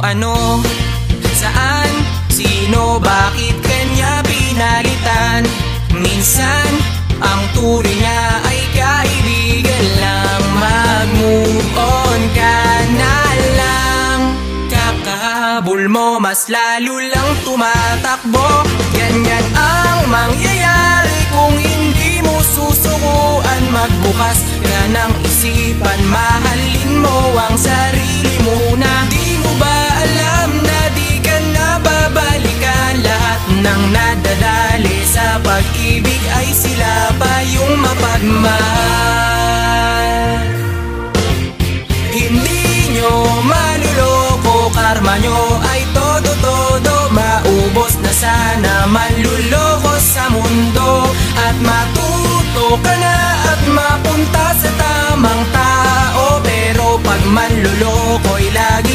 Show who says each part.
Speaker 1: ano, saan, sino, bakit kanya pinalitan. Minsan, ang turing niya ay kaibigan lang. Mag-move on ka na lang. Kakahabol mo, mas lalo lang tumatakbo. Ganyan ang mangyayari kung hindi mo susukuan. Magbukas ka ng isipan, mahalin mo ang sarili mo na. Di mo ba alam na di ka na babalikan? Lahat ng nadadali sa pag-ibig ay sila pa yung mapagmahal. Hindi nyo maluloko, karma nyo ay todo-todo. Maubos na sana manluloko sa mundo. At matuto ka na at mapunta sa tamang tao. Pero pag manluloko'y lagi